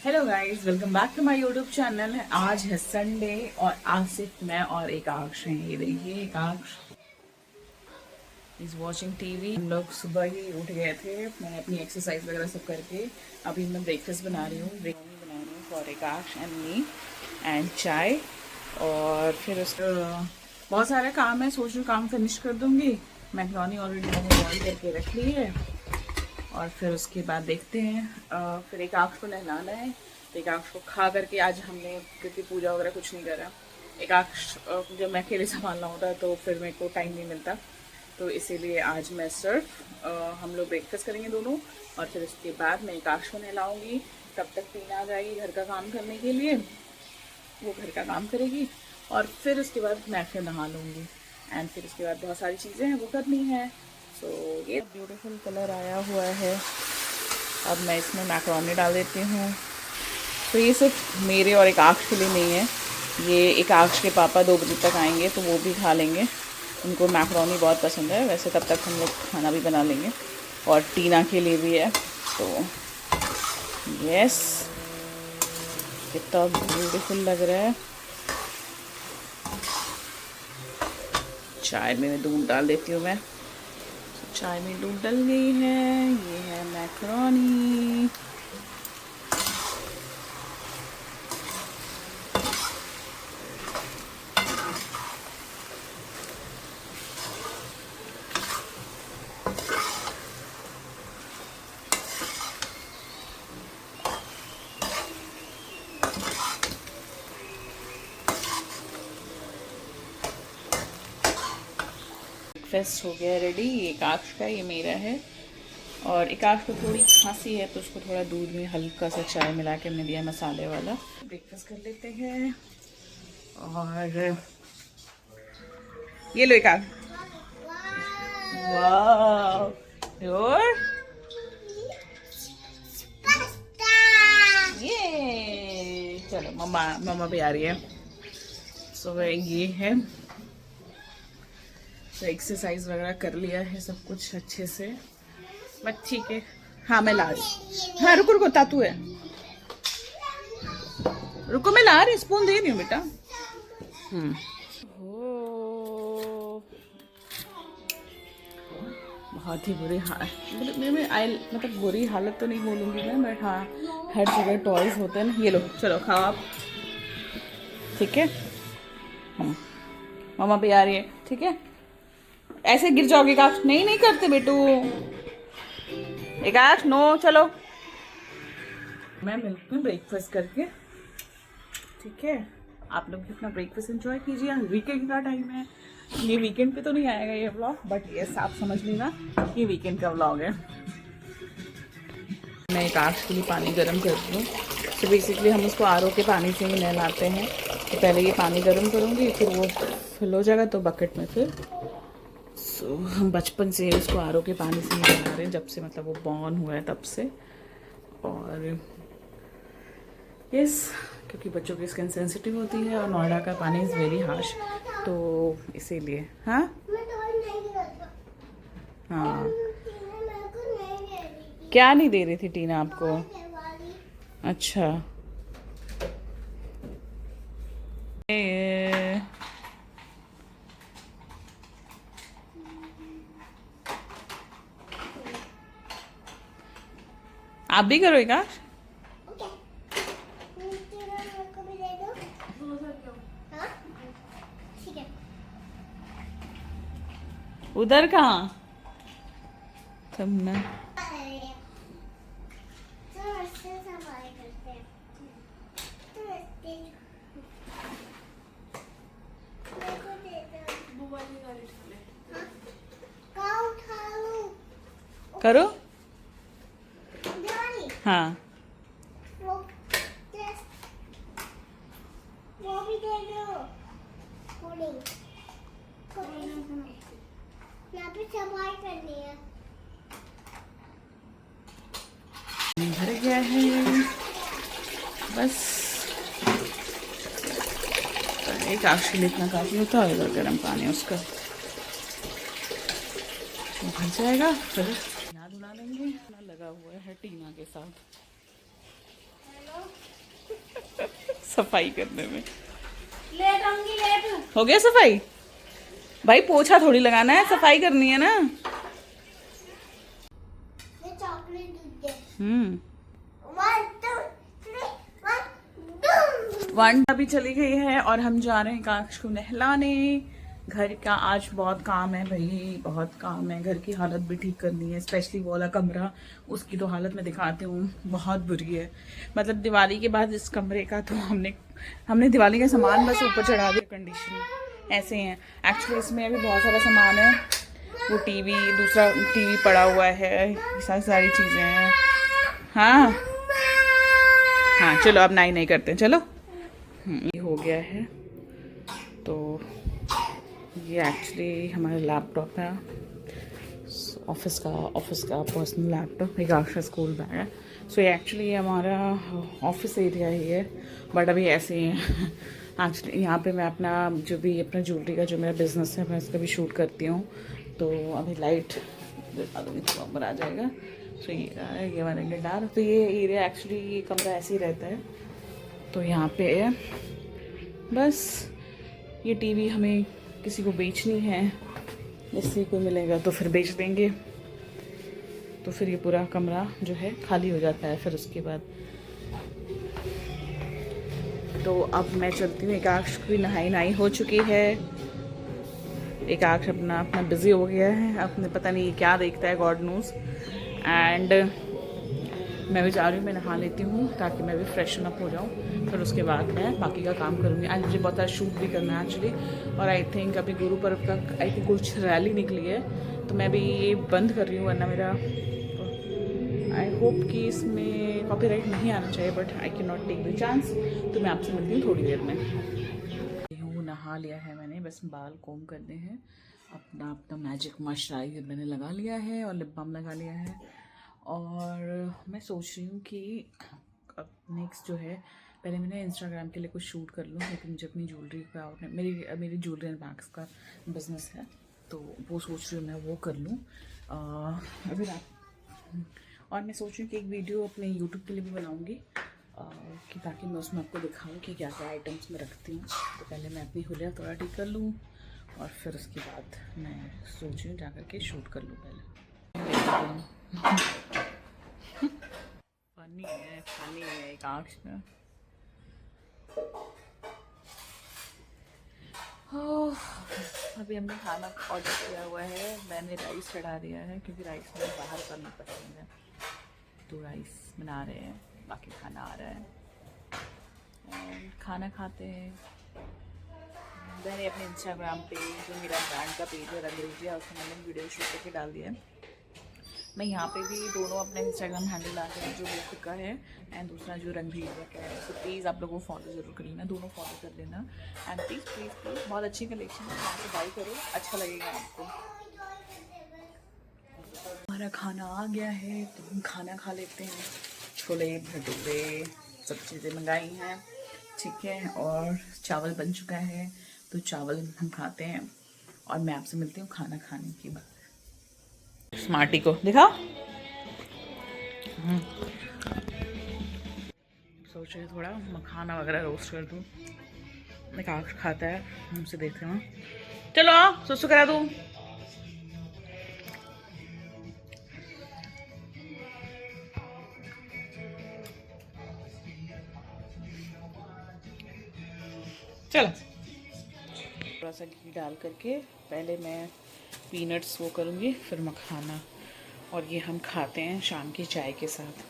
Hello guys, welcome back to my YouTube channel. आज है Sunday और आज सिर्फ मैं और एकाक्ष हैं। ये देखिए, एकाक्ष इज वॉचिंग टीवी। हम लोग सुबह ही उठ गए थे, मैंने अपनी एक्सरसाइज वगैरह सब करके अभी मैं ब्रेकफास्ट बना रही हूँ। फॉर एकाक्ष एंड मी एंड चाय। और फिर उसका बहुत सारा काम है, सोच रही हूँ काम फिनिश कर दूँगी। मैक्रोनी ऑलरेडी मैंने बॉईल करके रख ली है और फिर उसके बाद देखते हैं। फिर एकाक्ष को नहलाना है, तो एकाक्ष को खा करके आज हमने, क्योंकि पूजा वगैरह कुछ नहीं करा। एकाक्ष जब मैं अकेले संभालना होता है तो फिर मेरे को टाइम नहीं मिलता, तो इसीलिए आज मैं सिर्फ हम लोग ब्रेकफास्ट करेंगे दोनों और फिर उसके बाद मैं एकाक्ष को नहलाऊँगी। तब तक टीना आ जाएगी घर का काम करने के लिए, वो घर का काम करेगी और फिर उसके बाद मैं फिर नहा लूँगी। एंड फिर उसके बाद बहुत सारी चीज़ें हैं वो करनी है। सो ये ब्यूटीफुल कलर आया हुआ है। अब मैं इसमें मैक्रोनी डाल देती हूँ। तो ये सिर्फ मेरे और एकाक्ष के लिए नहीं है, ये एकाक्ष के पापा 2 बजे तक आएंगे तो वो भी खा लेंगे। उनको मैक्रोनी बहुत पसंद है। वैसे तब तक हम लोग खाना भी बना लेंगे और टीना के लिए भी है। तो यस, कितना ब्यूटीफुल लग रहा है। चाय में दूध डाल देती हूँ मैं। चाय में दूध डल गई है। ये है मैक्रोनी। ब्रेकफास्ट हो गया रेडी। एकाक्ष का, ये मेरा है। और एकाक्ष को थोड़ी खांसी है तो उसको थोड़ा दूध में हल्का सा चाय मिला के हमने दिया, मसाले वाला। ब्रेकफास्ट कर लेते हैं। और ये लो एकाक्ष। वाह, और ये चलो, मम्मा भी आ रही है। सो ये है, तो एक्सरसाइज वगैरह कर लिया है सब कुछ अच्छे से, बट ठीक है। हाँ मैं ला रही। हाँ रुको रुको, तातू है, रुको मैं ला रही, स्पून दे रही हूँ बेटा। बहुत ही बुरी हालत, मतलब बुरी हालत तो नहीं बोलूँगी मैं, बट हाँ हर जगह टॉयज होते हैं ना। ये लो, चलो खाओ आप, ठीक है। मम्मा भी आ रही है, ठीक है। ऐसे गिर जाओगे एकाक्ष, नहीं नहीं करते बेटू। एकाक्ष नो, चलो। मैं मिलती हूँ ब्रेकफास्ट करके, ठीक है। आप लोग भी अपना ब्रेकफास्ट एंजॉय कीजिए। वीकेंड का टाइम है, ये वीकेंड पे तो नहीं आएगा ये व्लॉग, बट यस आप समझ लेना ये वीकेंड का व्लॉग है। मैं एकाक्ष के लिए पानी गर्म कर रही हूँ। तो बेसिकली हम उसको आरओ के पानी से ही नहलाते हैं। तो पहले ये पानी गर्म करूँगी, फिर वो फिल हो जाएगा तो बकेट में फिर। सो हम बचपन से उसको आरओ के पानी से ही नहला रहे हैं, जब से मतलब वो बॉर्न हुआ है तब से। और यस, क्योंकि बच्चों की स्किन सेंसिटिव होती है और नोएडा का पानी इज़ वेरी हार्श, तो इसीलिए। हाँ हाँ, क्या नहीं दे रही थी टीना आपको? अच्छा, आप भी करो क्या? उधर कहाँ तुमने? करो। हाँ भर गया है बस। एक आखिर इतना काफ़ी होता है, गर्म पानी उसका भर जाएगा, फिर धुला लेंगे। लगा हुआ है टीना के साथ। सफाई करने में। लेट आऊंगी, लेट। हो गया सफाई? भाई पोछा थोड़ी लगाना है, सफाई करनी है ना। ये चॉकलेट दूध दे। 1 2 3 1 2। वन अभी चली गई है और हम जा रहे हैं काश को नहलाने। घर का आज बहुत काम है भाई, बहुत काम है। घर की हालत भी ठीक करनी है, स्पेशली वो वाला कमरा, उसकी तो हालत मैं दिखाती हूँ, बहुत बुरी है। मतलब दिवाली के बाद इस कमरे का तो हमने दिवाली का सामान बस ऊपर चढ़ा दिया। कंडीशन ऐसे हैं एक्चुअली। इसमें अभी बहुत सारा सामान है, वो टीवी, दूसरा टीवी पड़ा हुआ है, ये सारी चीज़ें हैं। हाँ हाँ चलो अब नहीं करते, चलो। ये हो गया है। तो ये एक्चुअली हमारा लैपटॉप है, ऑफिस का पर्सनल लैपटॉप। एक आशा स्कूल बैग है। सो ये एक्चुअली हमारा ऑफिस एरिया ही है, बट अभी ऐसे ही है। एक्चुअली यहाँ पे मैं अपना ज्वेलरी का जो मेरा बिजनेस है, मैं इसका भी शूट करती हूँ। तो अभी लाइट ऊपर आ जाएगा। सो ये बनेंगे डार। तो ये एरिया एक्चुअली, ये कमरा ऐसे ही रहता है। तो यहाँ पे है बस। ये टीवी हमें किसी को बेचनी है, इससे कोई मिलेगा तो फिर बेच देंगे। तो फिर ये पूरा कमरा जो है खाली हो जाता है फिर उसके बाद। तो अब मैं चलती हूँ। एकाक्ष की नहाई हो चुकी है। एकाक्ष अपना बिजी हो गया है, अपने पता नहीं क्या देखता है, गॉड नोज। एंड मैं भी जा रही हूँ, मैं नहा लेती हूँ ताकि मैं भी फ्रेशन अप हो जाऊँ। फिर उसके बाद मैं बाकी का काम करूँगी। आज मुझे बहुत सारा शूट भी करना है एक्चुअली। और आई थिंक अभी गुरु पर्व का आई थिंक कुछ रैली निकली है, तो मैं भी ये बंद कर रही हूँ, वरना मेरा आई होप कि इसमें कॉपीराइट नहीं आना चाहिए, but I can not take the chance. तो मैं आपसे मिलती हूँ थोड़ी देर में। नहा लिया है मैंने, बस बाल कोम करने हैं। अपना मैजिक मॉइस्चराइजर मैंने लगा लिया है और लिप बाम लगा लिया है। और मैं सोच रही हूँ कि अब नेक्स्ट जो है, पहले मैंने इंस्टाग्राम के लिए कुछ शूट कर लूँ, क्योंकि मुझे अपनी ज्वेलरी का और मेरी ज्वेलरी एंड बैग्स का बिजनेस है, तो वो सोच रही हूँ मैं वो कर लूँ अभी रात। और मैं सोच रही हूँ कि एक वीडियो अपने यूट्यूब के लिए भी बनाऊँगी, कि ताकि मैं उसमें आपको दिखाऊँ कि क्या क्या आइटम्स मैं रखती हूँ। तो पहले मैं अपनी हुलिया थोड़ा ठीक कर लूँ और फिर उसके बाद मैं सोच रही हूँ जा कर के शूट कर लूँ पहले। फनी है एक आँख में। अभी हमने खाना ऑर्डर किया हुआ है। मैंने राइस चढ़ा दिया है क्योंकि राइस मुझे बाहर का नहीं पसंद है, तो राइस बना रहे हैं, बाकी खाना आ रहा है और खाना खाते हैं। मैंने अपने इंस्टाग्राम पे जो मेरा ब्रांड का पेज है रंगरेजिया, उसमें मैंने वीडियो शूट करके डाल दिया है। मैं यहाँ पे भी दोनों अपने इंस्टाग्राम हैंडल आ गए, जो बेसिक का है एंड दूसरा जो रंगरेजिया का है। तो प्लीज़ आप लोगों को फॉलो ज़रूर कर लेना, दोनों फॉलो कर लेना। एंड प्लीज़ बहुत अच्छी कलेक्शन है, वहाँ से बाई करो, अच्छा लगेगा आपको। हमारा खाना आ गया है तो हम खाना खा लेते हैं। छोले भटूरे सब चीज़ें मंगाई हैं, ठीक है। और चावल बन चुका है, तो चावल हम खाते हैं और मैं आपसे मिलती हूँ खाना खाने के बाद। स्मार्टी को दिखाओ। सोच रहे थोड़ा मखाना वगैरह रोस्ट कर दूँ। एकाक्ष खाता है, हमसे देखते हैं। चलो सुसु करा दूँ। चलो थोड़ा सा घी डाल करके पहले मैं पीनट्स वो करूँगी, फिर मखाना। और ये हम खाते हैं शाम की चाय के साथ,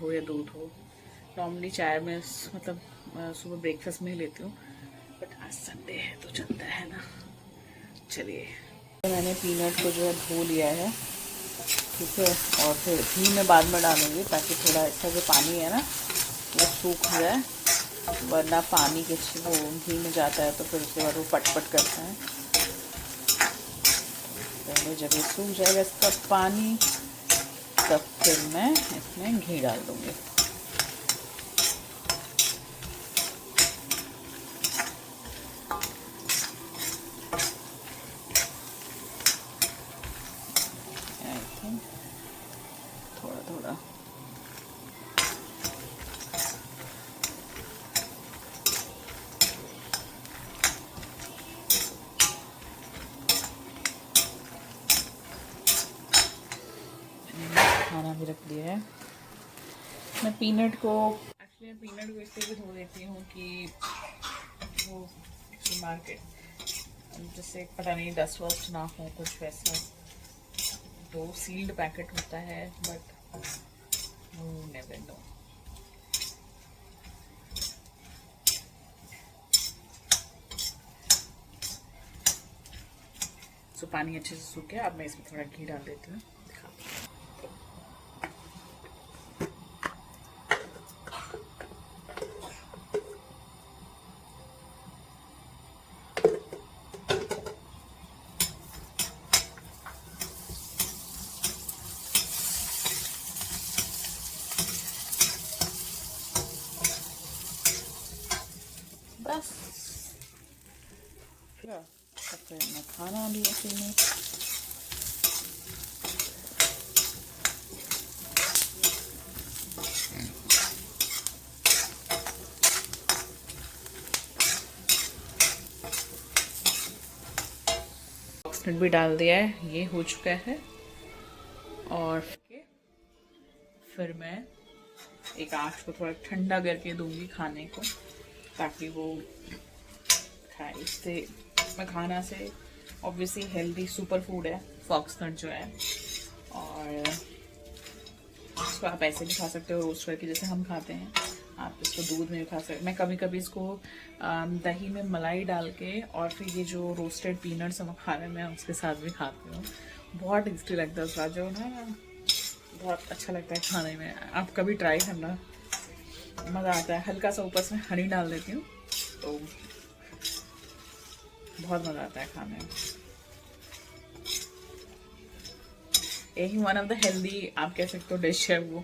हो या दूध हो। नॉर्मली चाय में मतलब सुबह ब्रेकफास्ट में ही लेती हूँ, बट आज संडे है तो चलता है ना। चलिए तो मैंने पीनट को जो है धो लिया है, ठीक है। और फिर घी में बाद में डालूँगी ताकि थोड़ा इसका जो पानी है ना वो सूख जाए, वरना पानी के वो घी में जाता है तो फिर उसके बाद वो पट करता है। पहले जब ये सूख जाएगा इसका पानी, तब फिर मैं इसमें घी डाल दूँगी। आई थिंक थोड़ा थोड़ा भी रख दिया है। मैं पीनट को इसलिए भी धो देती हूँ कि वो मार्केट जैसे पता नहीं डस्ट वस्ट ना हो कुछ वैसा, तो सील्ड पैकेट होता है, बट नेवर नो। सो पानी अच्छे से सूख गया। अब मैं इसमें थोड़ा घी डाल देती हूँ। बस फिर मैं खाना भी ऐसे में भी डाल दिया है। ये हो चुका है और फिर मैं एक आँच को थोड़ा ठंडा करके दूंगी खाने को, ताकि वो खाए। इससे मैं खाना से ऑब्वियसली हेल्दी सुपर फूड है फॉक्सनट जो है, और इसको आप ऐसे भी खा सकते हो रोस्ट करके जैसे हम खाते हैं। आप इसको दूध में भी खा सकते। मैं कभी कभी इसको दही में मलाई डाल के और फिर ये जो रोस्टेड पीनट्स हम खा रहे हैं मैं उसके साथ भी खाती हूँ। बहुत टेस्टी लगता है उसका जो ना, बहुत अच्छा लगता है खाने में। आप कभी ट्राई करना, मज़ा आता है। हल्का सा ऊपर से हनी डाल देती हूँ तो बहुत मज़ा आता है खाने में। यही वन ऑफ द हेल्दी आप कह सकते हो डिश है वो।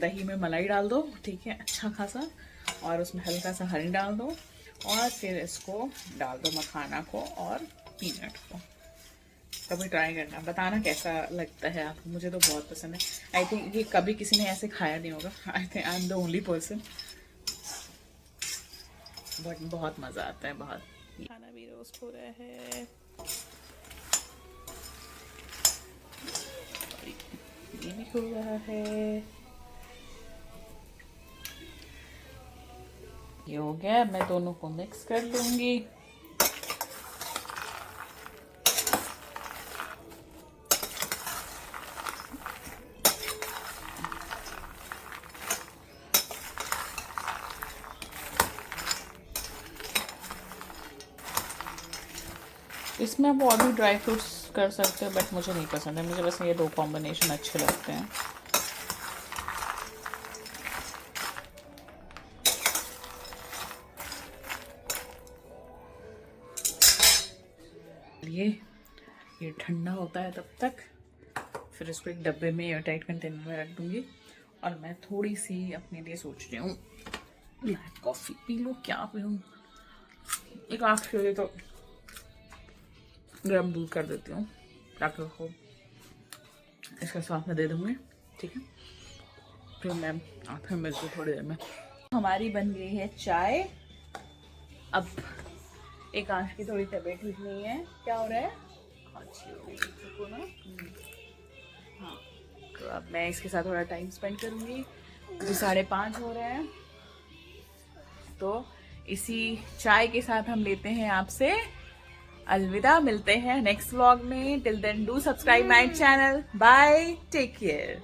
दही में मलाई डाल दो, ठीक है, अच्छा खासा, और उसमें हल्का सा हनी डाल दो, और फिर इसको डाल दो मखाना को और पीनट को। कभी ट्राई करना, बताना कैसा लगता है आपको। मुझे तो बहुत पसंद है। आई थिंक ये कभी किसी ने ऐसे खाया नहीं होगा। I think I am the only person, but बहुत मज़ा आता है। बहुत खाना भी रोस्ट हो रहा है, ये भी हो रहा है। ये हो गया। मैं दोनों को मिक्स कर लूंगी। इसमें आप और भी ड्राई फ्रूट्स कर सकते हो, बट मुझे नहीं पसंद है। मुझे बस ये दो कॉम्बिनेशन अच्छे लगते हैं। ये ठंडा होता है तब तक, फिर इसको एक डब्बे में या टाइट कंटेनर में रख दूंगी। और मैं थोड़ी सी अपने लिए सोच रही हूँ ब्लैक कॉफ़ी पी लूँ। क्या पीऊँ? एक आँख के लिए तो गर्म दूध कर देती हूँ, ताकि उसको इसके साथ में दे दूँगी, ठीक है। फिर मैं फिर मिलती हूँ थोड़ी देर में। हमारी बन गई है चाय। अब एक आँख की थोड़ी तबीयत ठीक नहीं है। क्या हो रहा है? को ना, हाँ, तो अब मैं इसके साथ थोड़ा टाइम स्पेंड करूँगी। अभी 5:30 हो रहे हैं, तो इसी चाय के साथ हम लेते हैं आपसे अलविदा। मिलते हैं नेक्स्ट व्लॉग में। Till then do subscribe my channel. Bye, take care.